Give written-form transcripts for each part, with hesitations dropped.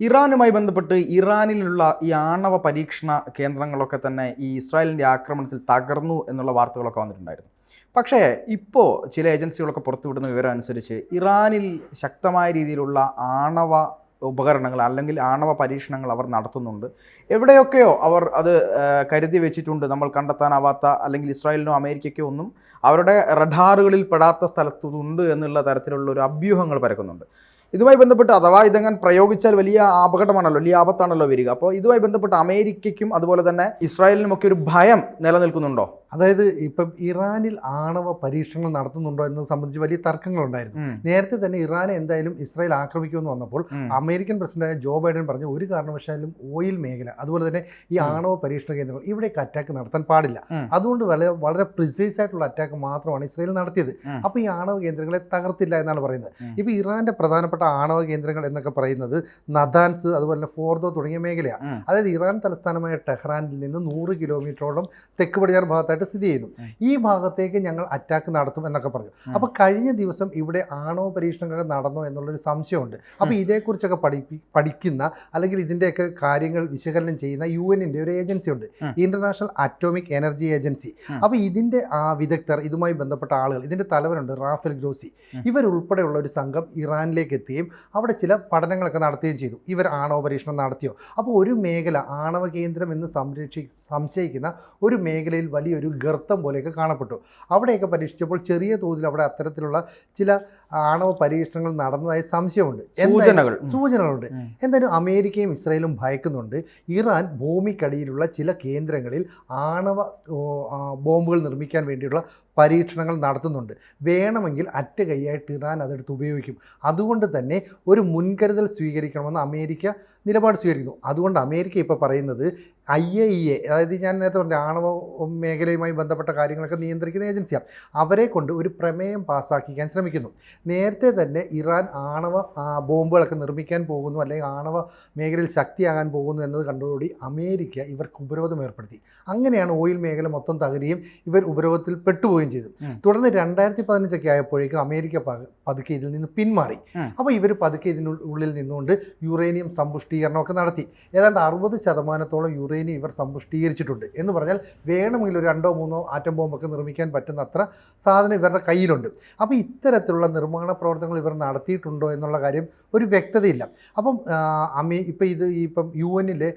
ഇറാനുമായി ബന്ധപ്പെട്ട് ഇറാനിലുള്ള ഈ ആണവ പരീക്ഷണ കേന്ദ്രങ്ങളൊക്കെ തന്നെ ഈ ഇസ്രായേലിൻ്റെ ആക്രമണത്തിൽ തകർന്നു എന്നുള്ള വാർത്തകളൊക്കെ വന്നിട്ടുണ്ടായിരുന്നു. പക്ഷേ ഇപ്പോൾ ചില ഏജൻസികളൊക്കെ പുറത്തുവിടുന്ന വിവരം അനുസരിച്ച് ഇറാനിൽ ശക്തമായ രീതിയിലുള്ള ആണവ ഉപകരണങ്ങൾ അല്ലെങ്കിൽ ആണവ പരീക്ഷണങ്ങൾ അവർ നടത്തുന്നുണ്ട്. എവിടെയൊക്കെയോ അവർ അത് കരുതി വെച്ചിട്ടുണ്ട്. നമ്മൾ കണ്ടെത്താനാവാത്ത അല്ലെങ്കിൽ ഇസ്രായേലിനോ അമേരിക്കയ്ക്കോ ഒന്നും അവരുടെ റഡാറുകളിൽ പെടാത്ത സ്ഥലത്തുണ്ട് എന്നുള്ള തരത്തിലുള്ള ഒരു അഭ്യൂഹങ്ങൾ പരക്കുന്നുണ്ട്. ഇതുമായി ബന്ധപ്പെട്ട് അഥവാ ഇതെങ്ങനെ പ്രയോഗിച്ചാൽ വലിയ അപകടമാണല്ലോ, വലിയ ആപത്താണല്ലോ വരിക. അപ്പോൾ ഇതുമായി ബന്ധപ്പെട്ട് അമേരിക്കയ്ക്കും അതുപോലെ തന്നെ ഇസ്രായേലിനുമൊക്കെ ഒരു ഭയം നിലനിൽക്കുന്നുണ്ടോ? അതായത് ഇപ്പം ഇറാനിൽ ആണവ പരീക്ഷണങ്ങൾ നടത്തുന്നുണ്ടോ എന്നത് സംബന്ധിച്ച് വലിയ തർക്കങ്ങളുണ്ടായിരുന്നു. നേരത്തെ തന്നെ ഇറാനെ എന്തായാലും ഇസ്രായേൽ ആക്രമിക്കുമെന്ന് വന്നപ്പോൾ അമേരിക്കൻ പ്രസിഡന്റായ ജോ ബൈഡൻ പറഞ്ഞു ഒരു കാരണവശാലും ഓയിൽ മേഖല അതുപോലെ തന്നെ ഈ ആണവ പരീക്ഷണ കേന്ദ്രങ്ങൾ ഇവിടേക്ക് അറ്റാക്ക് നടത്താൻ പാടില്ല. അതുകൊണ്ട് വളരെ പ്രിസൈസ് ആയിട്ടുള്ള അറ്റാക്ക് മാത്രമാണ് ഇസ്രായേൽ നടത്തിയത്. അപ്പോൾ ഈ ആണവ കേന്ദ്രങ്ങളെ തകർത്തില്ല എന്നാണ് പറയുന്നത്. ഇപ്പോൾ ഇറാന്റെ പ്രധാനപ്പെട്ട ആണവ കേന്ദ്രങ്ങൾ എന്നൊക്കെ പറയുന്നത് നദാൻസ് അതുപോലെ ഫോർദോ തുടങ്ങിയ മേഖലയാണ്. അതായത് ഇറാൻ തലസ്ഥാനമായ ടെഹ്റാനിൽ നിന്ന് 100 കിലോമീറ്ററോളം തെക്ക് പടിഞ്ഞാറ് ഭാഗത്തായിട്ട് സ്ഥിതി ചെയ്യുന്നു. ഈ ഭാഗത്തേക്ക് ഞങ്ങൾ അറ്റാക്ക് നടത്തും എന്നൊക്കെ പറഞ്ഞു. അപ്പോൾ കഴിഞ്ഞ ദിവസം ഇവിടെ ആണവ പരീക്ഷണങ്ങൾ നടന്നോ എന്നുള്ളൊരു സംശയമുണ്ട്. അപ്പോൾ ഇതേക്കുറിച്ചൊക്കെ പഠിക്കുന്ന അല്ലെങ്കിൽ ഇതിൻ്റെയൊക്കെ കാര്യങ്ങൾ വിശകലനം ചെയ്യുന്ന UN-ന്റെ ഒരു ഏജൻസി ഉണ്ട്, ഇന്റർനാഷണൽ അറ്റോമിക് എനർജി ഏജൻസി. അപ്പോൾ ഇതിൻ്റെ വിദഗ്ധർ, ഇതുമായി ബന്ധപ്പെട്ട ആളുകൾ, ഇതിൻ്റെ തലവനുണ്ട് റാഫേൽ ഗ്രോസി, ഇവരുൾപ്പെടെയുള്ള ഒരു സംഘം ഇറാനിലേക്ക് എത്തുകയും അവിടെ ചില പഠനങ്ങളൊക്കെ നടത്തുകയും ചെയ്തു. ഇവർ ആണവ പരീക്ഷണം നടത്തിയോ? അപ്പോൾ ഒരു മേഖല ആണവ കേന്ദ്രം എന്ന് സംശയിക്കുന്ന ഒരു മേഖലയിൽ വലിയൊരു ഗർത്തം പോലെയൊക്കെ കാണപ്പെട്ടു. അവിടെയൊക്കെ പരീക്ഷിച്ചപ്പോൾ ചെറിയ തോതിൽ അവിടെ അത്തരത്തിലുള്ള ചില ആണവ പരീക്ഷണങ്ങൾ നടന്നതായി സംശയമുണ്ട്, സൂചനകളുണ്ട്. എന്തായാലും അമേരിക്കയും ഇസ്രായേലും ഭയക്കുന്നുണ്ട് ഇറാൻ ഭൂമിക്കടിയിലുള്ള ചില കേന്ദ്രങ്ങളിൽ ആണവ ബോംബുകൾ നിർമ്മിക്കാൻ വേണ്ടിയുള്ള പരീക്ഷണങ്ങൾ നടത്തുന്നുണ്ട്. വേണമെങ്കിൽ അറ്റ കൈയായിട്ട് ഇറാൻ അതെടുത്ത് ഉപയോഗിക്കും. അതുകൊണ്ട് തന്നെ ഒരു മുൻകരുതൽ സ്വീകരിക്കണമെന്ന് അമേരിക്ക നിലപാട് സ്വീകരിക്കുന്നു. അതുകൊണ്ട് അമേരിക്ക ഇപ്പോൾ പറയുന്നത് IAEA, അതായത് ഞാൻ നേരത്തെ പറഞ്ഞ ആണവ മേഖലയുമായി ബന്ധപ്പെട്ട കാര്യങ്ങളൊക്കെ നിയന്ത്രിക്കുന്ന ഏജൻസിയാണ്, അവരെ കൊണ്ട് ഒരു പ്രമേയം പാസ്സാക്കിക്കാൻ ശ്രമിക്കുന്നു. നേരത്തെ തന്നെ ഇറാൻ ആണവ ബോംബുകളൊക്കെ നിർമ്മിക്കാൻ പോകുന്നു അല്ലെങ്കിൽ ആണവ മേഖലയിൽ ശക്തിയാകാൻ പോകുന്നു എന്നത് കണ്ടതോടുകൂടി അമേരിക്ക ഇവർക്ക് ഉപരോധം ഏർപ്പെടുത്തി. അങ്ങനെയാണ് ഓയിൽ മേഖല മൊത്തം തകരുകയും ഇവർ ഉപരോധത്തിൽ പെട്ടുപോവുകയും ചെയ്തു. തുടർന്ന് 2015 ആയപ്പോഴേക്കും അമേരിക്ക പതുക്കെ ഇതിൽ നിന്ന് പിന്മാറി. അപ്പോൾ ഇവർ പതുക്കെ ഇതിനുള്ളിൽ നിന്നുകൊണ്ട് യുറേനിയം സമ്പുഷ്ടീകരണമൊക്കെ നടത്തി. ഏതാണ്ട് 60% യുറേനിയം ഇവർ സമ്പുഷ്ടീകരിച്ചിട്ടുണ്ട് എന്ന് പറഞ്ഞാൽ വേണമെങ്കിൽ ഒരു 2-3 ആറ്റം ബോംബൊക്കെ നിർമ്മിക്കാൻ പറ്റുന്ന അത്ര സാധനം ഇവരുടെ കയ്യിലുണ്ട്. അപ്പോൾ ഇത്തരത്തിലുള്ള നിർമ്മാണ പ്രവർത്തനങ്ങൾ ഇവർ നടത്തിയിട്ടുണ്ടോ എന്നുള്ള കാര്യം ഒരു വ്യക്തതയില്ല. അപ്പം ഇപ്പം UN-ലെ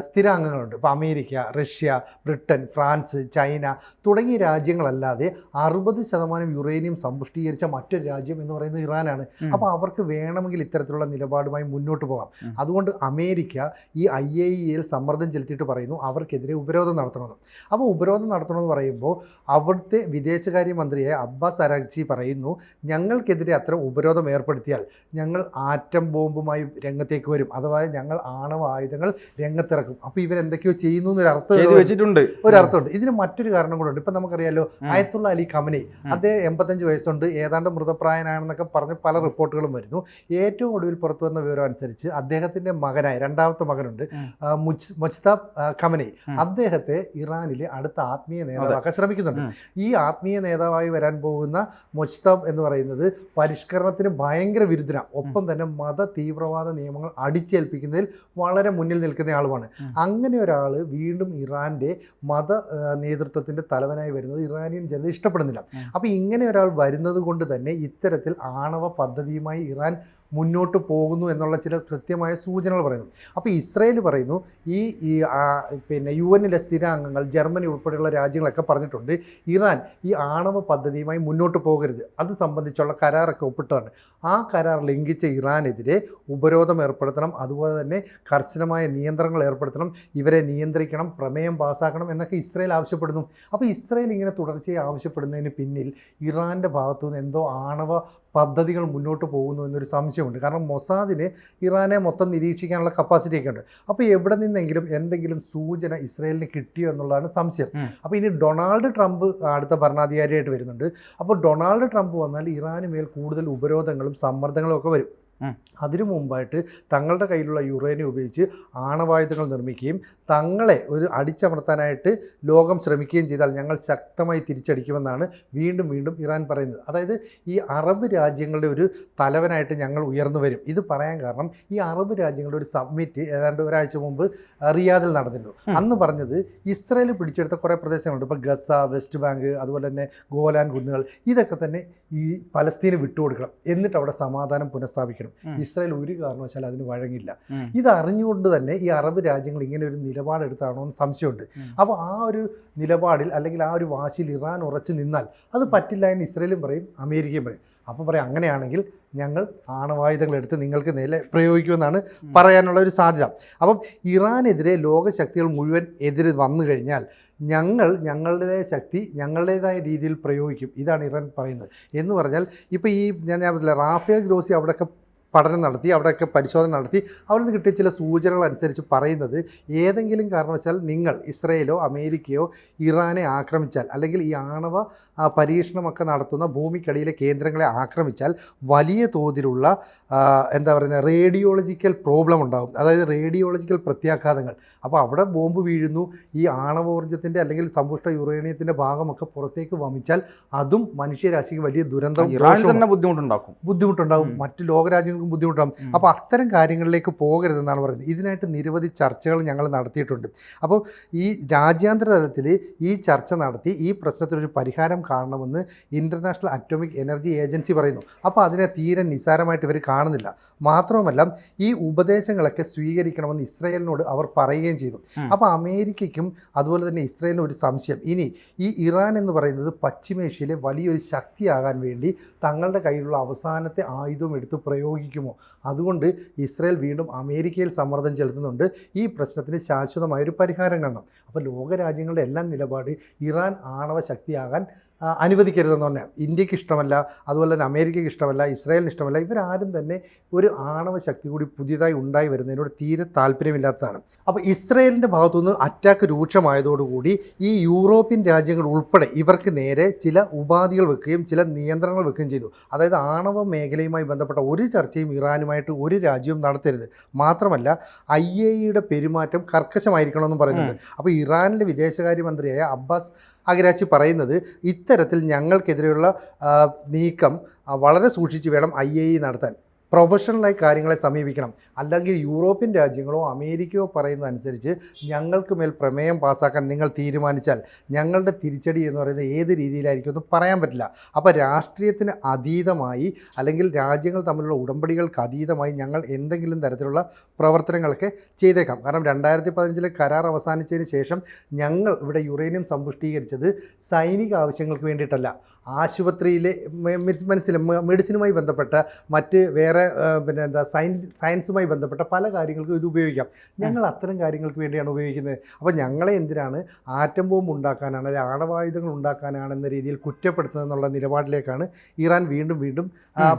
സ്ഥിരാംഗങ്ങളുണ്ട്. ഇപ്പോൾ America, Russia, Britain, France, China തുടങ്ങിയ രാജ്യങ്ങളല്ലാതെ 60% യുറേനിയം സമ്പുഷ്ടീകരിച്ച മറ്റൊരു രാജ്യം എന്ന് പറയുന്നത് ഇറാനാണ്. അപ്പോൾ അവർക്ക് വേണമെങ്കിൽ ഇത്തരത്തിലുള്ള നിലപാടുമായി മുന്നോട്ട് പോകാം. അതുകൊണ്ട് അമേരിക്ക ഈ IAEA-യിൽ സമ്മർദ്ദം ചെലുത്തിയിട്ട് പറയുന്നു അവർക്കെതിരെ ഉപരോധം നടത്തണമെന്ന്. അപ്പോൾ ഉപരോധം നടത്തണമെന്ന് പറയുമ്പോൾ അവിടുത്തെ വിദേശകാര്യമന്ത്രിയായ അബ്ബാസ് അരാഗ്ചി പറയുന്നു ഞങ്ങൾക്കെതിരെ അത്ര ഉപരോധം ഏർപ്പെടുത്തിയാൽ ഞങ്ങൾ ആറ്റം ബോംബുമായി രംഗത്തേക്ക് വരും, അഥവാ ഞങ്ങൾ ആണവ ആയുധങ്ങൾ രംഗത്തിറക്കും. അപ്പോൾ ഇവരെന്തൊക്കെയോ ചെയ്യുന്നു ഒരർത്ഥമുണ്ട്. ഇതിന് മറ്റൊരു കാരണം കൂടെ ഉണ്ട്. ഇപ്പം നമുക്കറിയാലോ അയത്തുള്ള അലി ഖമനേയി, അദ്ദേഹം 85 വയസ്സുണ്ട്, ഏതാണ്ട് മൃതപ്രായനാണെന്നൊക്കെ പറഞ്ഞ് പല റിപ്പോർട്ടുകളും വരുന്നു. ഏറ്റവും ഒടുവിൽ പുറത്തു വന്ന വിവരം അനുസരിച്ച് അദ്ദേഹത്തിൻ്റെ മകനായ രണ്ടാമത്തെ മകനുണ്ട് മുജ്തബ ഖമനേയി, അദ്ദേഹത്തെ ഇറാനിലെ അടുത്ത ആത്മീയ നേതാവാക്കാൻ ശ്രമിക്കുന്നുണ്ട്. ഈ ആത്മീയ നേതാവായി വരാൻ പോകുന്ന മുജ്തബ എന്ന് പറയുന്നത് പരിഷ്കരണത്തിന് ഭയങ്കര വിരുദ്ധനാണ്. ഒപ്പം തന്നെ മത തീവ്രവാദ നിയമങ്ങൾ അടിച്ചേൽപ്പിക്കുന്നതിൽ വളരെ മുന്നിൽ നിൽക്കുന്ന ആളുമാണ്. അങ്ങനെ ഒരാൾ വീണ്ടും ഇറാൻ്റെ മത നേതൃത്വത്തിൻ്റെ തലവനായി വരുന്നത് ഇറാനിയൻ ജനത ഇഷ്ടപ്പെടുന്നില്ല. അപ്പോൾ ഇങ്ങനെ ഒരാൾ വരുന്നത് കൊണ്ട് തന്നെ ഇത്തരത്തിൽ ആണവ പദ്ധതിയുമായി ഇറാൻ മുന്നോട്ട് പോകുന്നു എന്നുള്ള ചില കൃത്യമായ സൂചനകൾ പറയുന്നു. അപ്പോൾ ഇസ്രായേൽ പറയുന്നു UN-ലെ സ്ഥിരാംഗങ്ങൾ ജർമ്മനി ഉൾപ്പെടെയുള്ള രാജ്യങ്ങളൊക്കെ പറഞ്ഞിട്ടുണ്ട് ഇറാൻ ഈ ആണവ പദ്ധതിയുമായി മുന്നോട്ട് പോകരുത്. അത് സംബന്ധിച്ചുള്ള കരാറൊക്കെ ഒപ്പിട്ടതാണ്. ആ കരാർ ലംഘിച്ച ഇറാനെതിരെ ഉപരോധം ഏർപ്പെടുത്തണം, അതുപോലെ തന്നെ കർശനമായ നിയന്ത്രണങ്ങൾ ഏർപ്പെടുത്തണം, ഇവരെ നിയന്ത്രിക്കണം, പ്രമേയം പാസ്സാക്കണം എന്നൊക്കെ ഇസ്രായേൽ ആവശ്യപ്പെടുന്നു. അപ്പോൾ ഇസ്രായേൽ ഇങ്ങനെ തുടർച്ചയായി ആവശ്യപ്പെടുന്നതിന് പിന്നിൽ ഇറാൻ്റെ ഭാഗത്തുനിന്ന് എന്തോ ആണവ പദ്ധതികൾ മുന്നോട്ട് പോകുന്നു എന്നൊരു സംശയമുണ്ട്. കാരണം മൊസാദിന് ഇറാനെ മൊത്തം നിരീക്ഷിക്കാനുള്ള കപ്പാസിറ്റി ഒക്കെ ഉണ്ട്. അപ്പോൾ എവിടെ നിന്നെങ്കിലും എന്തെങ്കിലും സൂചന ഇസ്രായേലിന് കിട്ടിയോ എന്നുള്ളതാണ് സംശയം. അപ്പോൾ ഇനി ഡൊണാൾഡ് ട്രംപ് അടുത്ത ഭരണാധികാരിയായിട്ട് വരുന്നുണ്ട്. അപ്പോൾ ഡൊണാൾഡ് ട്രംപ് വന്നാൽ ഇറാന് മേൽ കൂടുതൽ ഉപരോധങ്ങളും സമ്മർദ്ദങ്ങളും ഒക്കെ വരും. അതിനു മുമ്പായിട്ട് തങ്ങളുടെ കയ്യിലുള്ള യുറേനിയം ഉപയോഗിച്ച് ആണവായുധങ്ങൾ നിർമ്മിക്കുകയും തങ്ങളെ ഒരു അടിച്ചമർത്താനായിട്ട് ലോകം ശ്രമിക്കുകയും ചെയ്താൽ ഞങ്ങൾ ശക്തമായി തിരിച്ചടിക്കുമെന്നാണ് വീണ്ടും വീണ്ടും ഇറാൻ പറയുന്നത്. അതായത് ഈ അറബ് രാജ്യങ്ങളുടെ ഒരു തലവനായിട്ട് ഞങ്ങൾ ഉയർന്നു വരും. ഇത് പറയാൻ കാരണം ഈ അറബ് രാജ്യങ്ങളുടെ ഒരു സബ്മിറ്റ് ഏതാണ്ട് ഒരാഴ്ച മുമ്പ് റിയാദിൽ നടന്നിരുന്നു. അന്ന് പറഞ്ഞത് ഇസ്രായേൽ പിടിച്ചെടുത്ത കുറേ പ്രദേശങ്ങളുണ്ട്. ഇപ്പോൾ ഗസ, വെസ്റ്റ് ബാങ്ക്, അതുപോലെ തന്നെ ഗോലാൻ കുന്നുകൾ, ഇതൊക്കെ തന്നെ ഈ പലസ്തീന് വിട്ടുകൊടുക്കണം, എന്നിട്ട് അവിടെ സമാധാനം പുനഃസ്ഥാപിക്കണം. ഇസ്രായേൽ ഒരു കാരണവശാലും അതിന് വഴങ്ങില്ല. ഇത് അറിഞ്ഞുകൊണ്ട് തന്നെ ഈ അറബ് രാജ്യങ്ങൾ ഇങ്ങനെ ഒരു നിലപാടെടുത്താണോ എന്ന് സംശയമുണ്ട്. അപ്പോൾ ആ ഒരു നിലപാടിൽ അല്ലെങ്കിൽ ആ ഒരു വാശിയിൽ ഇറാൻ ഉറച്ചു നിന്നാൽ അത് പറ്റില്ല എന്ന് ഇസ്രായേലും പറയും, അമേരിക്കയും പറയും. അപ്പോൾ പറയും അങ്ങനെയാണെങ്കിൽ ഞങ്ങൾ ആണവായുധങ്ങൾ എടുത്ത് നിങ്ങൾക്ക് നേരെ പ്രയോഗിക്കുമെന്നാണ് പറയാനുള്ള ഒരു സാധ്യത. അപ്പം ഇറാനെതിരെ ലോകശക്തികൾ മുഴുവൻ എതിരെ വന്നു കഴിഞ്ഞാൽ ഞങ്ങളുടേതായ ശക്തി ഞങ്ങളുടേതായ രീതിയിൽ പ്രയോഗിക്കും. ഇതാണ് ഇറാൻ പറയുന്നത്. എന്ന് പറഞ്ഞാൽ ഇപ്പോൾ ഈ ഞാൻ പറഞ്ഞില്ല, റാഫേൽ ഗ്രോസി അവിടെയൊക്കെ പഠനം നടത്തി, അവിടെയൊക്കെ പരിശോധന നടത്തി, അവിടെ നിന്ന് കിട്ടിയ ചില സൂചനകൾ അനുസരിച്ച് പറയുന്നത് ഏതെങ്കിലും കാരണവശാൽ നിങ്ങൾ ഇസ്രയേലോ അമേരിക്കയോ ഇറാനെ ആക്രമിച്ചാൽ, അല്ലെങ്കിൽ ഈ ആണവ പരീക്ഷണമൊക്കെ നടത്തുന്ന ഭൂമിക്കടിയിലെ കേന്ദ്രങ്ങളെ ആക്രമിച്ചാൽ വലിയ തോതിലുള്ള എന്താ പറയുന്നത് റേഡിയോളജിക്കൽ പ്രോബ്ലം ഉണ്ടാകും. അതായത് റേഡിയോളജിക്കൽ പ്രത്യാഘാതങ്ങൾ. അപ്പോൾ അവിടെ ബോംബ് വീഴുന്നു, ഈ ആണവോർജ്ജത്തിൻ്റെ അല്ലെങ്കിൽ സമ്പുഷ്ട യുറേനിയത്തിൻ്റെ ഭാഗമൊക്കെ പുറത്തേക്ക് വമിച്ചാൽ അതും മനുഷ്യരാശിക്ക് വലിയ ബുദ്ധിമുട്ടുണ്ടാകും. മറ്റ് ലോകരാജ്യങ്ങൾക്കും ബുദ്ധിമുട്ടാകും. അപ്പോൾ അത്തരം കാര്യങ്ങളിലേക്ക് പോകരുതെന്നാണ് പറയുന്നത്. ഇതിനായിട്ട് നിരവധി ചർച്ചകൾ ഞങ്ങൾ നടത്തിയിട്ടുണ്ട്. അപ്പോൾ ഈ രാജ്യാന്തര തലത്തിൽ ഈ ചർച്ച നടത്തി ഈ പ്രശ്നത്തിനൊരു പരിഹാരം കാണണമെന്ന് ഇൻ്റർനാഷണൽ അറ്റോമിക് എനർജി ഏജൻസി പറയുന്നു. അപ്പോൾ അതിനെ തീരെ നിസ്സാരമായിട്ട് ഇവർ കാണുന്നില്ല. മാത്രവുമല്ല ഈ ഉപദേശങ്ങളൊക്കെ സ്വീകരിക്കണമെന്ന് ഇസ്രായേലിനോട് അവർ പറയുകയും ചെയ്തു. അപ്പോൾ അമേരിക്കയ്ക്കും അതുപോലെ തന്നെ ഇസ്രായേലിനും ഒരു സംശയം, ഇനി ഈ ഇറാൻ എന്ന് പറയുന്നത് പശ്ചിമേഷ്യയിലെ വലിയൊരു ശക്തിയാകാൻ വേണ്ടി തങ്ങളുടെ കയ്യിലുള്ള അവസാനത്തെ ആയുധം എടുത്ത് പ്രയോഗിക്കുമോ? അതുകൊണ്ട് ഇസ്രായേൽ വീണ്ടും അമേരിക്കയിൽ സമ്മർദ്ദം ചെലുത്തുന്നുണ്ട്. ഈ പ്രശ്നത്തിന് ശാശ്വതമായൊരു പരിഹാരം കാണണം. അപ്പോൾ ലോകരാജ്യങ്ങളുടെ എല്ലാം നിലപാട് ഇറാൻ ആണവ ശക്തിയാകാൻ അനുവദിക്കരുതെന്ന് പറഞ്ഞാൽ ഇന്ത്യക്ക് ഇഷ്ടമല്ല, അതുപോലെ തന്നെ അമേരിക്കയ്ക്ക് ഇഷ്ടമല്ല, ഇസ്രായേലിന് ഇഷ്ടമല്ല. ഇവരാരും തന്നെ ഒരു ആണവ ശക്തി കൂടി പുതിയതായി ഉണ്ടായി വരുന്നതിനോട് തീരെ താല്പര്യമില്ലാത്തതാണ്. അപ്പോൾ ഇസ്രായേലിൻ്റെ ഭാഗത്തുനിന്ന് അറ്റാക്ക് രൂക്ഷമായതോടുകൂടി ഈ യൂറോപ്യൻ രാജ്യങ്ങൾ ഉൾപ്പെടെ ഇവർക്ക് നേരെ ചില ഉപാധികൾ വെക്കുകയും ചില നിയന്ത്രണങ്ങൾ വെക്കുകയും ചെയ്തു. അതായത് ആണവ മേഖലയുമായി ബന്ധപ്പെട്ട ഒരു ചർച്ചയും ഇറാനുമായിട്ട് ഒരു രാജ്യവും നടത്തരുത്. മാത്രമല്ല IAEA പെരുമാറ്റം കർക്കശമായിരിക്കണമെന്നും പറയുന്നുണ്ട്. അപ്പോൾ ഇറാനിലെ വിദേശകാര്യമന്ത്രിയായ അബ്ബാസ് അഗ്രാച്ചി പറയുന്നത് ഇത്തരത്തിൽ ഞങ്ങൾക്കെതിരെയുള്ള നീക്കം വളരെ സൂക്ഷിച്ച് വേണം IAEA നടത്താൻ. പ്രൊഫഷണലായി കാര്യങ്ങളെ സമീപിക്കണം. അല്ലെങ്കിൽ യൂറോപ്യൻ രാജ്യങ്ങളോ അമേരിക്കയോ പറയുന്നതനുസരിച്ച് ഞങ്ങൾക്ക് മേൽ പ്രമേയം പാസ്സാക്കാൻ നിങ്ങൾ തീരുമാനിച്ചാൽ ഞങ്ങളുടെ തിരിച്ചടി എന്ന് പറയുന്നത് ഏത് രീതിയിലായിരിക്കും എന്ന് പറയാൻ പറ്റില്ല. അപ്പോൾ രാഷ്ട്രീയത്തിന് അതീതമായി അല്ലെങ്കിൽ രാജ്യങ്ങൾ തമ്മിലുള്ള ഉടമ്പടികൾക്ക് അതീതമായി ഞങ്ങൾ എന്തെങ്കിലും തരത്തിലുള്ള പ്രവർത്തനങ്ങളൊക്കെ ചെയ്തേക്കാം. കാരണം 2015 കരാർ അവസാനിച്ചതിന് ശേഷം ഞങ്ങൾ ഇവിടെ യുറേനിയം സമ്പുഷ്ടീകരിച്ചത് സൈനിക ആവശ്യങ്ങൾക്ക് വേണ്ടിയിട്ടല്ല, ആശുപത്രിയിലെ മെഡിസിനുമായി ബന്ധപ്പെട്ട മറ്റ് വേറെ സയൻസുമായി ബന്ധപ്പെട്ട പല കാര്യങ്ങൾക്കും ഇത് ഉപയോഗിക്കാം. ഞങ്ങൾ അത്തരം കാര്യങ്ങൾക്ക് വേണ്ടിയാണ് ഉപയോഗിക്കുന്നത്. അപ്പോൾ ഞങ്ങളെ എന്തിനാണ് ആറ്റം ബോംബ് ഉണ്ടാക്കാനാണ് അല്ലെങ്കിൽ ആണവായുധങ്ങൾ ഉണ്ടാക്കാനാണെന്ന രീതിയിൽ കുറ്റപ്പെടുത്തുന്നതെന്നുള്ള നിലപാടിലേക്കാണ് ഇറാൻ വീണ്ടും വീണ്ടും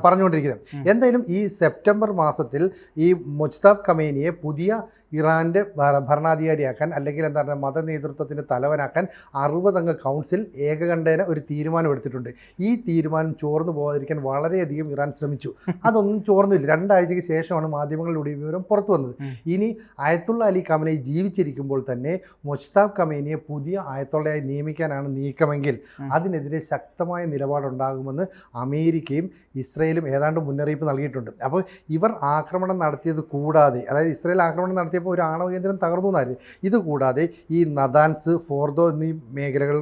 പറഞ്ഞുകൊണ്ടിരിക്കുന്നത്. എന്തായാലും ഈ സെപ്റ്റംബർ മാസത്തിൽ ഈ മുജ്തബ ഖമേനിയെ പുതിയ ഇറാൻ്റെ ഭരണാധികാരിയാക്കാൻ അല്ലെങ്കിൽ എന്താ പറയുക മത നേതൃത്വത്തിൻ്റെ തലവനാക്കാൻ 60 അംഗ കൗൺസിൽ ഏകകണ്ഠേന ഒരു തീരുമാനമെടുത്തിട്ടുണ്ട്. ഈ തീരുമാനം ചോർന്നു പോകാതിരിക്കാൻ വളരെയധികം ഇറാൻ ശ്രമിച്ചു. അതൊന്നും ചോർന്നില്ല. 2 ആഴ്ചയ്ക്ക് ശേഷമാണ് മാധ്യമങ്ങളിലൂടെ വിവരം പുറത്തു വന്നത്. ഇനി അയത്തുള്ള അലി ഖമേനി ജീവിച്ചിരിക്കുമ്പോൾ തന്നെ മുജ്തബ ഖമേനിയെ പുതിയ അയത്തുള്ളയായി നിയമിക്കാനാണ് നീക്കമെങ്കിൽ അതിനെതിരെ ശക്തമായ നിലപാടുണ്ടാകുമെന്ന് അമേരിക്കയും ഇസ്രയേലും ഏതാണ്ട് മുന്നറിയിപ്പ് നൽകിയിട്ടുണ്ട്. അപ്പോൾ ഇവർ ആക്രമണം നടത്തിയത് കൂടാതെ, അതായത് ഇസ്രയേൽ ആക്രമണം നടത്തിയപ്പോൾ ഒരു ആണവ കേന്ദ്രം തകർന്നു എന്നായിരുന്നു. ഇതുകൂടാതെ ഈ നദാൻസ്, ഫോർദോ എന്നീ മേഖലകൾ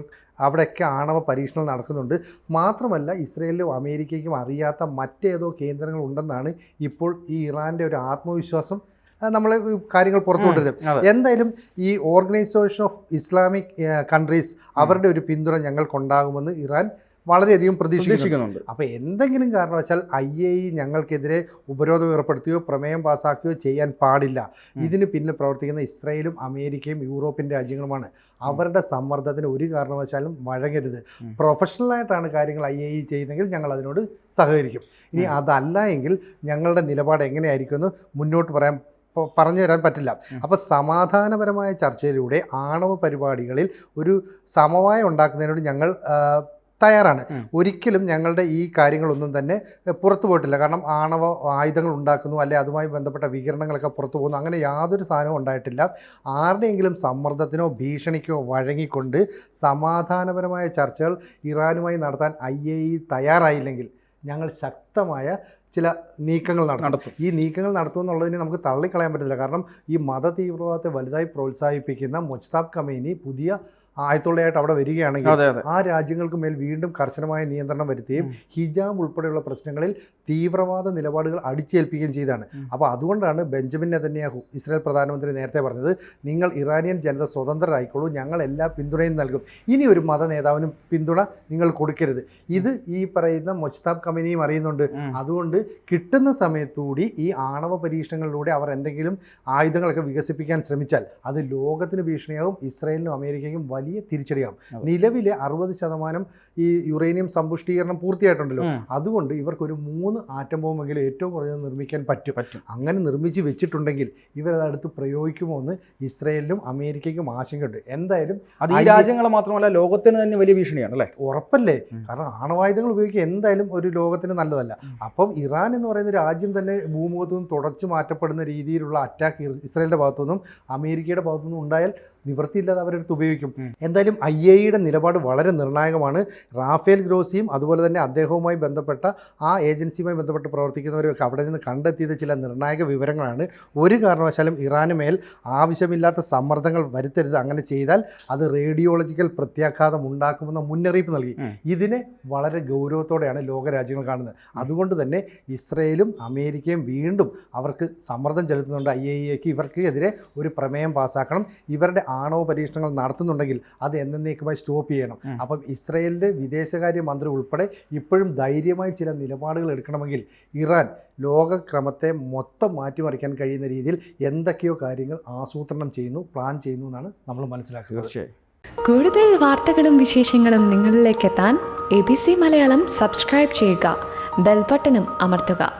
അവിടെയൊക്കെ ആണവ പരീക്ഷണം നടക്കുന്നുണ്ട്. മാത്രമല്ല ഇസ്രയേലിലും അമേരിക്കയ്ക്കും അറിയാത്ത മറ്റേതോ കേന്ദ്രങ്ങൾ ഉണ്ടെന്നാണ് ഇപ്പോൾ ഈ ഇറാൻ്റെ ഒരു ആത്മവിശ്വാസം നമ്മൾ കാര്യങ്ങൾ പുറത്തുകൊണ്ടിരുന്നത്. എന്തായാലും ഈ ഓർഗനൈസേഷൻ ഓഫ് ഇസ്ലാമിക് കൺട്രീസ് അവരുടെ ഒരു പിന്തുണ ഞങ്ങൾക്കുണ്ടാകുമെന്ന് ഇറാൻ വളരെയധികം പ്രതീക്ഷിക്കുന്നുണ്ട്. അപ്പോൾ എന്തെങ്കിലും കാരണവശാൽ IAEA ഞങ്ങൾക്കെതിരെ ഉപരോധം ഏർപ്പെടുത്തുകയോ പ്രമേയം പാസ്സാക്കുകയോ ചെയ്യാൻ പാടില്ല. ഇതിന് പിന്നിൽ പ്രവർത്തിക്കുന്ന ഇസ്രായേലും അമേരിക്കയും യൂറോപ്യൻ രാജ്യങ്ങളുമാണ്. അവരുടെ സമ്മർദ്ദത്തിന് ഒരു കാരണവശാലും വഴങ്ങരുത്. പ്രൊഫഷണലായിട്ടാണ് കാര്യങ്ങൾ IAEA ചെയ്യുന്നതെങ്കിൽ ഞങ്ങൾ അതിനോട് സഹകരിക്കും. ഇനി അതല്ല എങ്കിൽ ഞങ്ങളുടെ നിലപാട് എങ്ങനെയായിരിക്കുമെന്ന് മുന്നോട്ട് പറഞ്ഞു തരാൻ പറ്റില്ല. അപ്പോൾ സമാധാനപരമായ ചർച്ചയിലൂടെ ആണവ പരിപാടികളിൽ ഒരു സമവായം ഉണ്ടാക്കുന്നതിനോട് ഞങ്ങൾ തയ്യാറാണ്. ഒരിക്കലും ഞങ്ങളുടെ ഈ കാര്യങ്ങളൊന്നും തന്നെ പുറത്തു പോയിട്ടില്ല. കാരണം ആണവ ആയുധങ്ങൾ ഉണ്ടാക്കുന്നു, അല്ലെ അതുമായി ബന്ധപ്പെട്ട വികിരണങ്ങളൊക്കെ പുറത്തു പോകുന്നു, അങ്ങനെ യാതൊരു സാധനവും ഉണ്ടായിട്ടില്ല. ആരുടെയെങ്കിലും സമ്മർദ്ദത്തിനോ ഭീഷണിക്കോ വഴങ്ങിക്കൊണ്ട് സമാധാനപരമായ ചർച്ചകൾ ഇറാനുമായി നടത്താൻ IAEA തയ്യാറായില്ലെങ്കിൽ ഞങ്ങൾ ശക്തമായ ചില നീക്കങ്ങൾ നടത്തും. ഈ നീക്കങ്ങൾ നടത്തുമെന്നുള്ളതിനെ നമുക്ക് തള്ളിക്കളയാൻ പറ്റില്ല. കാരണം ഈ മത തീവ്രവാദത്തെ വലുതായി പ്രോത്സാഹിപ്പിക്കുന്ന മുജ്തബ ഖമീനി പുതിയ ആയത്തുള്ളയായിട്ട് അവിടെ വരികയാണെങ്കിൽ ആ രാജ്യങ്ങൾക്ക് മേൽ വീണ്ടും കർശനമായ നിയന്ത്രണം വരുത്തുകയും ഹിജാബ് ഉൾപ്പെടെയുള്ള പ്രശ്നങ്ങളിൽ തീവ്രവാദ നിലപാടുകൾ അടിച്ചേൽപ്പിക്കുകയും ചെയ്താണ്. അപ്പോൾ അതുകൊണ്ടാണ് ബെഞ്ചമിൻ നെതന്യാഹു ഇസ്രായേൽ പ്രധാനമന്ത്രി നേരത്തെ പറഞ്ഞത്, നിങ്ങൾ ഇറാനിയൻ ജനത സ്വതന്ത്രരായിക്കോളൂ, ഞങ്ങൾ എല്ലാ പിന്തുണയും നൽകും, ഇനി ഒരു മത നേതാവിനും പിന്തുണ നിങ്ങൾ കൊടുക്കരുത്. ഇത് ഈ പറയുന്ന മുജ്തബ ഖമീനിയും അറിയുന്നുണ്ട്. അതുകൊണ്ട് കിട്ടുന്ന സമയത്തുകൂടി ഈ ആണവ പരീക്ഷണങ്ങളിലൂടെ അവർ എന്തെങ്കിലും ആയുധങ്ങളൊക്കെ വികസിപ്പിക്കാൻ ശ്രമിച്ചാൽ അത് ലോകത്തിന് ഭീഷണിയാകും, ഇസ്രായേലിനും അമേരിക്കയ്ക്കും വലിയ തിരിച്ചടിയാകും. നിലവിലെ 60% ഈ യുറേനിയം സമ്പുഷ്ടീകരണം പൂർത്തിയായിട്ടുണ്ടല്ലോ. അതുകൊണ്ട് ഇവർക്കൊരു 3 ആറ്റം ബോംബെങ്കിലും ഏറ്റവും കുറഞ്ഞത് നിർമ്മിക്കാൻ പറ്റും. അങ്ങനെ നിർമ്മിച്ച് വെച്ചിട്ടുണ്ടെങ്കിൽ ഇവരതടുത്ത് പ്രയോഗിക്കുമോ എന്ന് ഇസ്രായേലിനും അമേരിക്കയ്ക്കും ആശങ്കയുണ്ട്. എന്തായാലും അത് ഈ രാജ്യങ്ങൾ മാത്രമല്ല ലോകത്തിന് തന്നെ വലിയ ഭീഷണിയാണ് അല്ലേ? ഉറപ്പല്ലേ? കാരണം ആണവായുധങ്ങൾ ഉപയോഗിക്കുക എന്തായാലും ഒരു ലോകത്തിന് നല്ലതല്ല. അപ്പം ഇറാൻ എന്ന് പറയുന്ന രാജ്യം തന്നെ ഭൂമുഖത്തു നിന്നും തുടച്ചു മാറ്റപ്പെടുന്ന രീതിയിലുള്ള അറ്റാക്ക് ഇസ്രായേലിൻ്റെ ഭാഗത്തുനിന്നും അമേരിക്കയുടെ ഭാഗത്തുനിന്നും ഉണ്ടായാൽ നിവൃത്തിയില്ലാതെ അവരെടുത്ത് ഉപയോഗിക്കും. എന്തായാലും IAEAയുടെ നിലപാട് വളരെ നിർണായകമാണ്. റാഫേൽ ഗ്രോസിയും അതുപോലെ തന്നെ അദ്ദേഹവുമായി ബന്ധപ്പെട്ട ആ ഏജൻസിയുമായി ബന്ധപ്പെട്ട് പ്രവർത്തിക്കുന്നവരൊക്കെ അവിടെ നിന്ന് കണ്ടെത്തിയത് ചില നിർണായക വിവരങ്ങളാണ്. ഒരു കാരണവശാലും ഇറാന് മേൽ ആവശ്യമില്ലാത്ത സമ്മർദ്ദങ്ങൾ വരുത്തരുത്, അങ്ങനെ ചെയ്താൽ അത് റേഡിയോളജിക്കൽ പ്രത്യാഘാതം ഉണ്ടാക്കുമെന്ന മുന്നറിയിപ്പ് നൽകി. ഇതിനെ വളരെ ഗൗരവത്തോടെയാണ് ലോകരാജ്യങ്ങൾ കാണുന്നത്. അതുകൊണ്ട് തന്നെ ഇസ്രയേലും അമേരിക്കയും വീണ്ടും അവർക്ക് സമ്മർദ്ദം ചെലുത്തുന്നുണ്ട്. IAEAക്ക് ഇവർക്ക് എതിരെ ഒരു പ്രമേയം പാസ്സാക്കണം. ഇവരുടെ ആണവ പരീക്ഷണങ്ങൾ നടത്തുന്നുണ്ടെങ്കിൽ അത് എന്നേക്കുമായി സ്റ്റോപ്പ് ചെയ്യണം. അപ്പം ഇസ്രായേലിൻ്റെ വിദേശകാര്യ മന്ത്രി ഉൾപ്പെടെ ഇപ്പോഴും ധൈര്യമായി ചില നിലപാടുകൾ എടുക്കണമെങ്കിൽ ഇറാൻ ലോകക്രമത്തെ മൊത്തം മാറ്റിമറിക്കാൻ കഴിയുന്ന രീതിയിൽ എന്തൊക്കെയോ കാര്യങ്ങൾ ആസൂത്രണം ചെയ്യുന്നു, പ്ലാൻ ചെയ്യുന്നു എന്നാണ് നമ്മൾ മനസ്സിലാക്കുന്നത്. കൂടുതൽ വാർത്തകളും വിശേഷങ്ങളും നിങ്ങളിലേക്ക് എത്താൻ ABC മലയാളം സബ്സ്ക്രൈബ് ചെയ്യുക, ബെൽ ബട്ടണും അമർത്തുക.